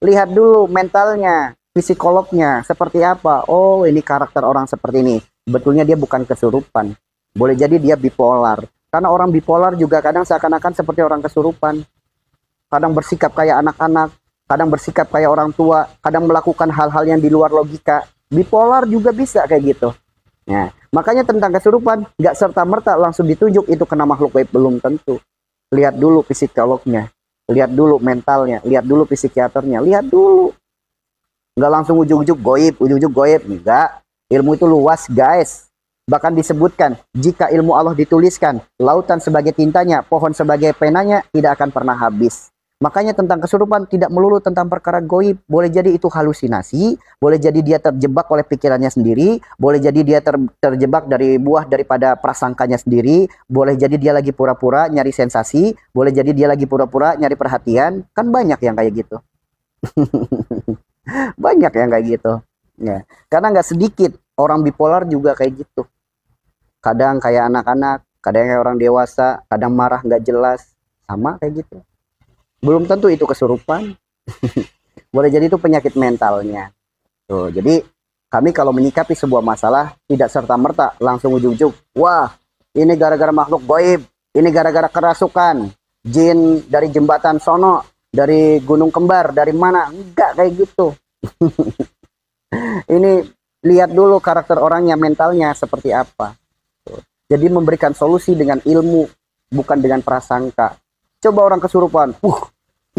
Lihat dulu mentalnya, psikolognya seperti apa. Oh, ini karakter orang seperti ini. Betulnya dia bukan kesurupan. Boleh jadi dia bipolar. Karena orang bipolar juga kadang seakan-akan seperti orang kesurupan. Kadang bersikap kayak anak-anak, kadang bersikap kayak orang tua, kadang melakukan hal-hal yang di luar logika. Bipolar juga bisa kayak gitu. Nah, makanya tentang kesurupan, nggak serta-merta langsung ditunjuk itu kena makhluk gaib, belum tentu. Lihat dulu psikolognya. Lihat dulu mentalnya, lihat dulu psikiaternya, lihat dulu. Nggak langsung ujuk-ujuk goib, enggak. Ilmu itu luas, guys. Bahkan disebutkan, jika ilmu Allah dituliskan, lautan sebagai tintanya, pohon sebagai penanya, tidak akan pernah habis. Makanya tentang kesurupan tidak melulu tentang perkara goib. Boleh jadi itu halusinasi, boleh jadi dia terjebak oleh pikirannya sendiri, boleh jadi dia terjebak dari buah daripada prasangkanya sendiri, boleh jadi dia lagi pura-pura nyari sensasi, boleh jadi dia lagi pura-pura nyari perhatian. Kan banyak yang kayak gitu. Banyak yang kayak gitu. Ya. Karena nggak sedikit orang bipolar juga kayak gitu. Kadang kayak anak-anak, kadang kayak orang dewasa, kadang marah nggak jelas, sama kayak gitu. Belum tentu itu kesurupan. Boleh jadi itu penyakit mentalnya. Tuh, jadi kami kalau menyikapi sebuah masalah tidak serta-merta langsung ujuk-ujuk, wah, ini gara-gara makhluk gaib, ini gara-gara kerasukan, jin dari jembatan sono, dari gunung kembar, dari mana? Enggak kayak gitu. Ini lihat dulu karakter orangnya, mentalnya seperti apa. Tuh. Jadi memberikan solusi dengan ilmu, bukan dengan prasangka. Coba orang kesurupan,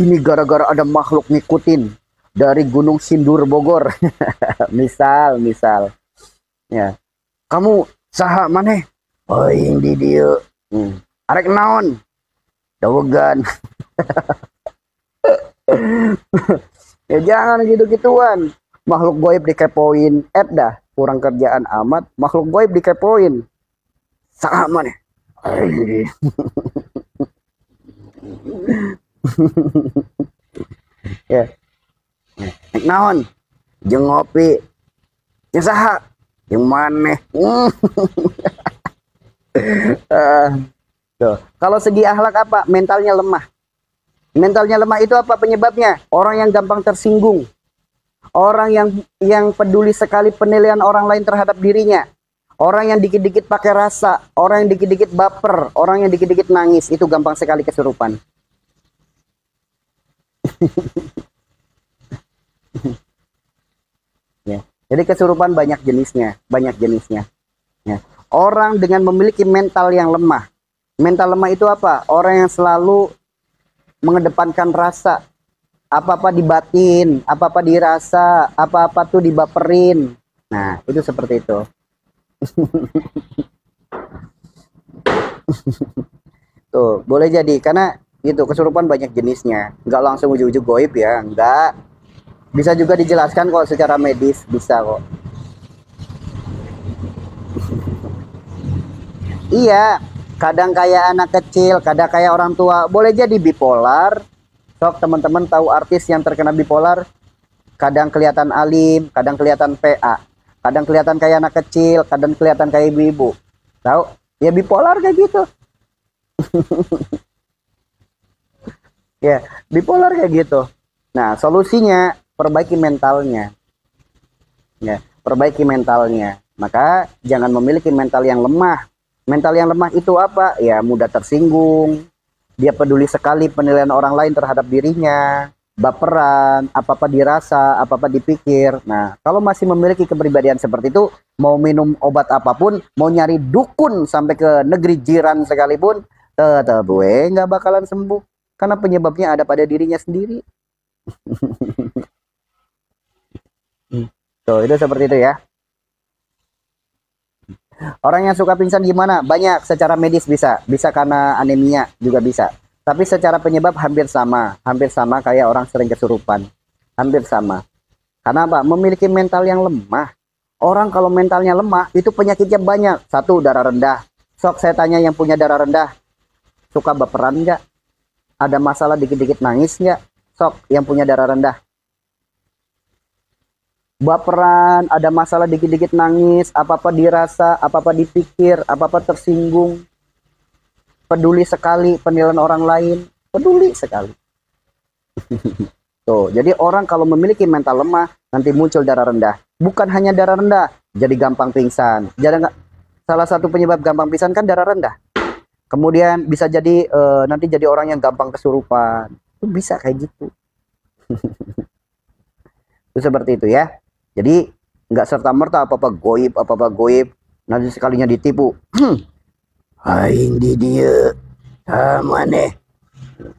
ini gara-gara ada makhluk ngikutin dari Gunung Sindur Bogor. misal ya, kamu saha maneh? Oh, di dia arek naon dawegan. Ya jangan gitu-gituan. Makhluk goib dikepoin, dah kurang kerjaan amat. Makhluk goib dikepoin, sama nih. Ya, naon, jeung ngopi, yang saha, yang maneh. Tuh. Kalau segi akhlak apa? Mentalnya lemah. Mentalnya lemah itu apa penyebabnya? Orang yang gampang tersinggung. Orang yang peduli sekali penilaian orang lain terhadap dirinya. Orang yang dikit-dikit pakai rasa, orang yang dikit-dikit baper, orang yang dikit-dikit nangis, itu gampang sekali kesurupan. Ya. Jadi kesurupan banyak jenisnya, banyak jenisnya. Ya. Orang dengan memiliki mental yang lemah. Mental lemah itu apa? Orang yang selalu mengedepankan rasa. Apa-apa dibatin, apa-apa dirasa, apa-apa tuh dibaperin. Nah, itu seperti itu. Tuh, boleh jadi. Karena itu kesurupan banyak jenisnya. Nggak langsung ujuk-ujuk goib ya. Nggak. Bisa juga dijelaskan kok secara medis. Bisa kok. Iya, kadang kayak anak kecil, kadang kayak orang tua. Boleh jadi bipolar. Sok teman-teman tahu artis yang terkena bipolar, kadang kelihatan alim, kadang kelihatan PA, kadang kelihatan kayak anak kecil, kadang kelihatan kayak ibu-ibu. Tahu? Ya bipolar kayak gitu. Ya, bipolar kayak gitu. Nah, solusinya perbaiki mentalnya. Ya, perbaiki mentalnya. Maka jangan memiliki mental yang lemah. Mental yang lemah itu apa? Ya, mudah tersinggung. Dia peduli sekali penilaian orang lain terhadap dirinya, baperan, apa-apa dirasa, apa-apa dipikir. Nah, kalau masih memiliki kepribadian seperti itu, mau minum obat apapun, mau nyari dukun sampai ke negeri jiran sekalipun, tetap gue nggak bakalan sembuh. Karena penyebabnya ada pada dirinya sendiri. Tuh, itu seperti itu ya. Orang yang suka pingsan gimana? Banyak, secara medis bisa. Bisa karena anemia juga bisa. Tapi secara penyebab hampir sama kayak orang sering kesurupan. Hampir sama. Karena apa? Memiliki mental yang lemah. Orang kalau mentalnya lemah, itu penyakitnya banyak. Satu, darah rendah. Sok saya tanya yang punya darah rendah, suka baperan nggak? Ada masalah dikit-dikit nangis nggak? Sok yang punya darah rendah. Baperan, ada masalah dikit-dikit nangis, apa-apa dirasa, apa-apa dipikir, apa-apa tersinggung. Peduli sekali penilaian orang lain, peduli sekali. Tuh, jadi orang kalau memiliki mental lemah, nanti muncul darah rendah. Bukan hanya darah rendah, jadi gampang pingsan. Jadi salah satu penyebab gampang pingsan kan darah rendah. Kemudian bisa jadi nanti jadi orang yang gampang kesurupan. Itu bisa kayak gitu. Itu seperti itu ya. Jadi nggak serta-merta apa-apa goib, nanti sekalinya ditipu. Aing di dia, mana?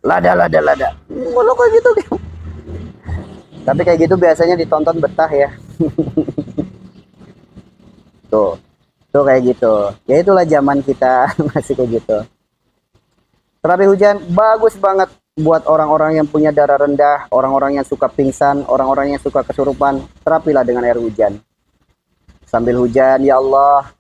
Lada. Kalau kayak gitu. Tapi kayak gitu biasanya ditonton betah ya. tuh kayak gitu. Ya itulah zaman kita masih kayak gitu. Terapi hujan bagus banget buat orang-orang yang punya darah rendah, orang-orang yang suka pingsan, orang-orang yang suka kesurupan. Terapilah dengan air hujan. Sambil hujan, ya Allah,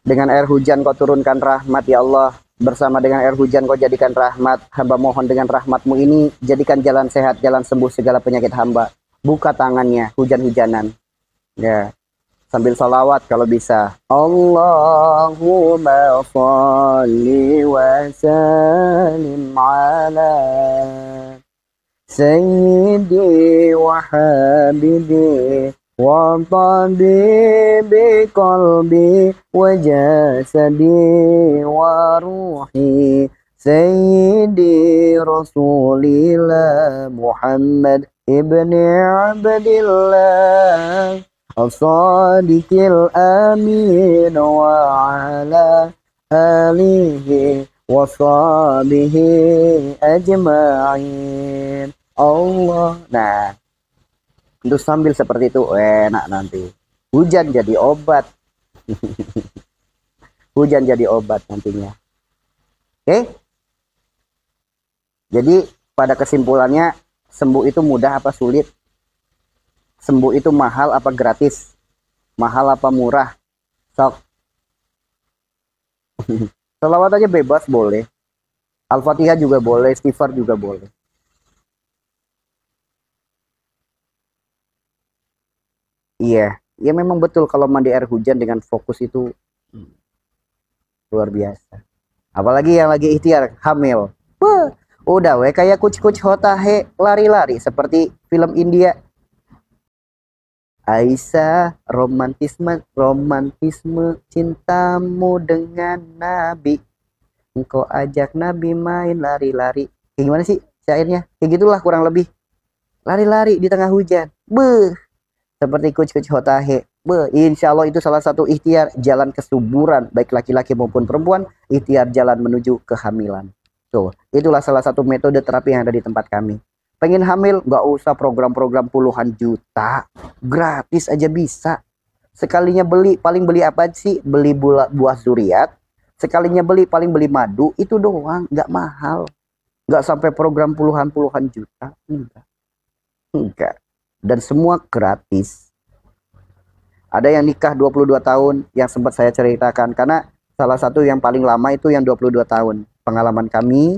dengan air hujan kau turunkan rahmat, ya Allah. Bersama dengan air hujan kau jadikan rahmat. Hamba mohon dengan rahmatmu ini, jadikan jalan sehat, jalan sembuh segala penyakit hamba. Buka tangannya, hujan-hujanan. Ya, sambil salawat kalau bisa. Allahumma salli wa sallim ala sayyidi wa habibi wa tabibi qalbi wa jasadi wa ruhi sayyidi rasulillah Muhammad ibni Abdillah as-sadiqil amin wa ala alihi wa sahbihi ajma'in. Allah. Nah, untuk sambil seperti itu enak nanti. Hujan jadi obat. Hujan jadi obat nantinya. Oke? Jadi pada kesimpulannya, sembuh itu mudah apa sulit? Sembuh itu mahal apa gratis? Mahal apa murah? Sok. Selawat aja bebas boleh. Al-Fatihah juga boleh, istighfar juga boleh. Iya, ya memang betul kalau mandi air hujan dengan fokus itu luar biasa. Apalagi yang lagi ikhtiar hamil. Wah, udah we kayak kuc-kuc hotahe lari-lari seperti film India. Aisyah, romantisme romantisme cintamu dengan Nabi. Engkau ajak Nabi main lari-lari. Kayak gimana sih syairnya? Kayak gitulah kurang lebih. Lari-lari di tengah hujan. Beuh, seperti kuc-kuc hotahe. Insya Allah itu salah satu ikhtiar jalan kesuburan, baik laki-laki maupun perempuan, ikhtiar jalan menuju kehamilan. Tuh, itulah salah satu metode terapi yang ada di tempat kami. Pengen hamil, nggak usah program-program puluhan juta, gratis aja bisa. Sekalinya beli, paling beli apa sih? Beli buah zuriat. Sekalinya beli, paling beli madu, itu doang, nggak mahal. Nggak sampai program puluhan juta, enggak. Dan semua gratis. Ada yang nikah 22 tahun yang sempat saya ceritakan, karena salah satu yang paling lama itu yang 22 tahun. Pengalaman kami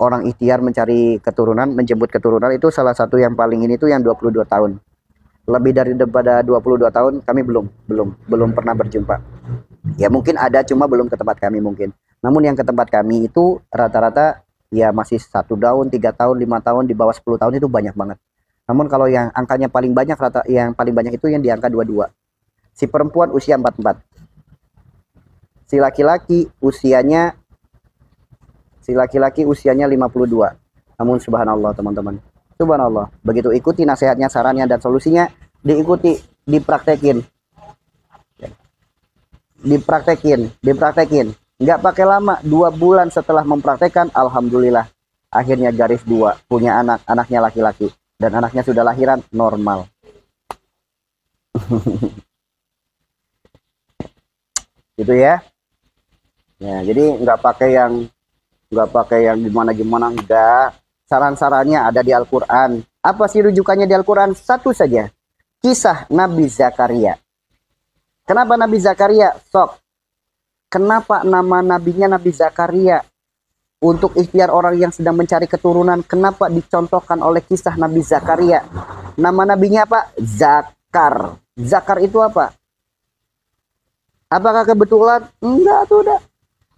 orang ikhtiar mencari keturunan, menjemput keturunan itu salah satu yang paling ini tuh yang 22 tahun. Lebih daripada 22 tahun kami belum pernah berjumpa. Ya mungkin ada, cuma belum ke tempat kami mungkin. Namun yang ke tempat kami itu rata-rata ya masih 1 tahun, 3 tahun, 5 tahun, di bawah 10 tahun itu banyak banget. Namun kalau yang angkanya paling banyak, yang paling banyak itu yang di angka 22. Si perempuan usia 44. Si laki-laki usianya 52. Namun subhanallah teman-teman. Subhanallah. Begitu ikuti nasihatnya, sarannya, dan solusinya, diikuti, dipraktekin. Nggak pakai lama, 2 bulan setelah mempraktekkan, alhamdulillah. Akhirnya garis 2, punya anak, anaknya laki-laki. Dan anaknya sudah lahiran normal. Gitu ya. Ya, jadi nggak pakai yang gimana-gimana, enggak. Saran-sarannya ada di Al-Quran. Apa sih rujukannya di Al-Quran? Satu saja. Kisah Nabi Zakaria. Kenapa Nabi Zakaria? Sok. Kenapa nama nabinya Nabi Zakaria? Untuk ikhtiar orang yang sedang mencari keturunan, kenapa dicontohkan oleh kisah Nabi Zakaria? Nama nabinya apa? Zakar. Zakar itu apa? Apakah kebetulan? Enggak, sudah.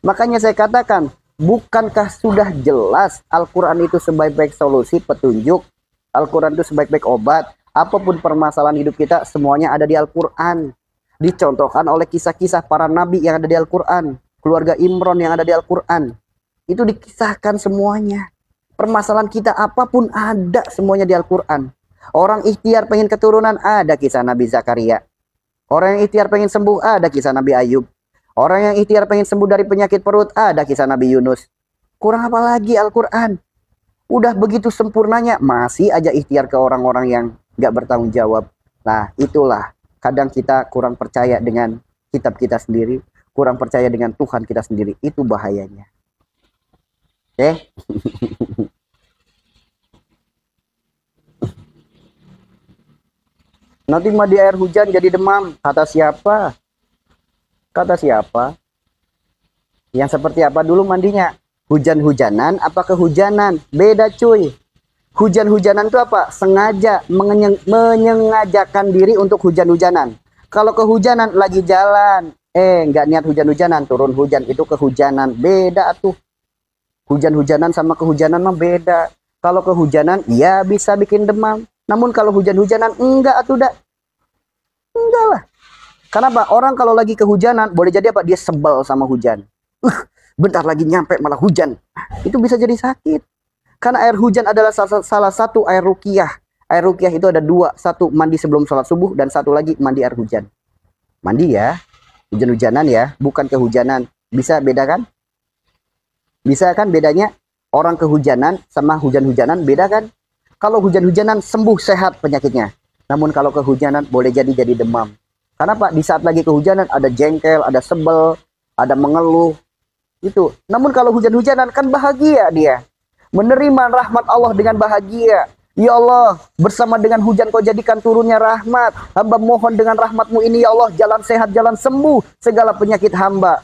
Makanya saya katakan, bukankah sudah jelas Al-Quran itu sebaik-baik solusi, petunjuk? Al-Quran itu sebaik-baik obat. Apapun permasalahan hidup kita, semuanya ada di Al-Quran. Dicontohkan oleh kisah-kisah para nabi yang ada di Al-Quran. Keluarga Imran yang ada di Al-Quran. Itu dikisahkan semuanya. Permasalahan kita apapun ada semuanya di Al-Quran. Orang ikhtiar pengen keturunan, ada kisah Nabi Zakaria. Orang yang ikhtiar pengen sembuh, ada kisah Nabi Ayub. Orang yang ikhtiar pengen sembuh dari penyakit perut, ada kisah Nabi Yunus. Kurang apa lagi Al-Quran? Udah begitu sempurnanya, masih aja ikhtiar ke orang-orang yang gak bertanggung jawab. Nah, itulah. Kadang kita kurang percaya dengan kitab kita sendiri. Kurang percaya dengan Tuhan kita sendiri. Itu bahayanya. Nanti mandi air hujan jadi demam. Kata siapa? Kata siapa? Yang seperti apa dulu mandinya? Hujan-hujanan apa kehujanan? Beda cuy. Hujan-hujanan itu apa? Sengaja menyengajakan diri untuk hujan-hujanan. Kalau kehujanan lagi jalan, nggak niat hujan-hujanan, turun hujan, itu kehujanan. Beda tuh. Hujan-hujanan sama kehujanan mah beda. Kalau kehujanan ya bisa bikin demam. Namun kalau hujan-hujanan enggak atuh dah. Enggak lah. Kenapa? Orang kalau lagi kehujanan boleh jadi apa? Dia sebel sama hujan. Bentar lagi nyampe malah hujan. Itu bisa jadi sakit. Karena air hujan adalah salah satu air ruqyah. Air ruqyah itu ada 2. Satu mandi sebelum sholat subuh dan satu lagi mandi air hujan. Mandi ya. Hujan-hujanan ya. Bukan kehujanan. Bisa beda kan? Bisa kan bedanya? Orang kehujanan sama hujan-hujanan beda kan? Kalau hujan-hujanan sembuh sehat penyakitnya. Namun kalau kehujanan boleh jadi demam. Kenapa? Di saat lagi kehujanan ada jengkel, ada sebel, ada mengeluh. Itu. Namun kalau hujan-hujanan kan bahagia dia. Menerima rahmat Allah dengan bahagia. Ya Allah, bersama dengan hujan kau jadikan turunnya rahmat. Hamba mohon dengan rahmatmu ini ya Allah, jalan sehat, jalan sembuh segala penyakit hamba.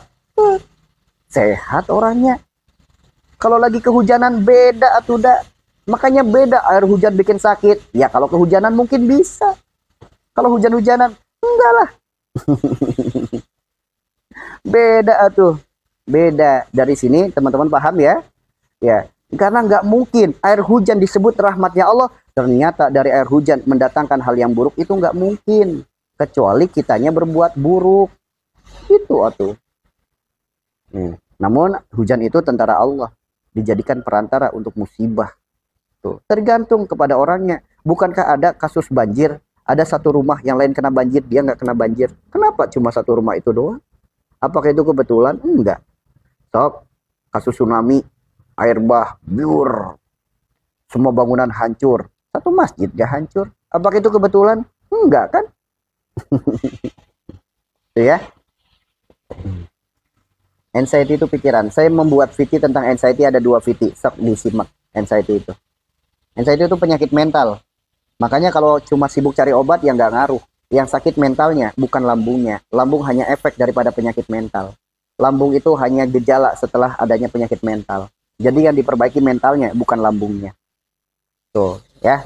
Sehat orangnya. Kalau lagi kehujanan beda atuh dah. Makanya beda, air hujan bikin sakit. Ya kalau kehujanan mungkin bisa. Kalau hujan-hujanan, enggak lah. Beda atuh. Beda. Dari sini teman-teman paham ya? Ya. Karena nggak mungkin air hujan disebut rahmatnya Allah. Ternyata dari air hujan mendatangkan hal yang buruk itu nggak mungkin. Kecuali kitanya berbuat buruk. Itu atuh. Namun hujan itu tentara Allah. Dijadikan perantara untuk musibah. Tuh. Tergantung kepada orangnya. Bukankah ada kasus banjir? Ada satu rumah yang lain kena banjir, dia nggak kena banjir. Kenapa cuma satu rumah itu doang? Apakah itu kebetulan? Enggak. Sok, kasus tsunami, air bah, biur, semua bangunan hancur. Satu masjid gak hancur. Apakah itu kebetulan? Enggak kan? Itu ya. Anxiety itu pikiran. Saya membuat VT tentang anxiety, ada 2 VT. Sok disimak anxiety itu. Anxiety itu penyakit mental. Makanya kalau cuma sibuk cari obat ya nggak ngaruh. Yang sakit mentalnya, bukan lambungnya. Lambung hanya efek daripada penyakit mental. Lambung itu hanya gejala setelah adanya penyakit mental. Jadi yang diperbaiki mentalnya, bukan lambungnya. Tuh, ya.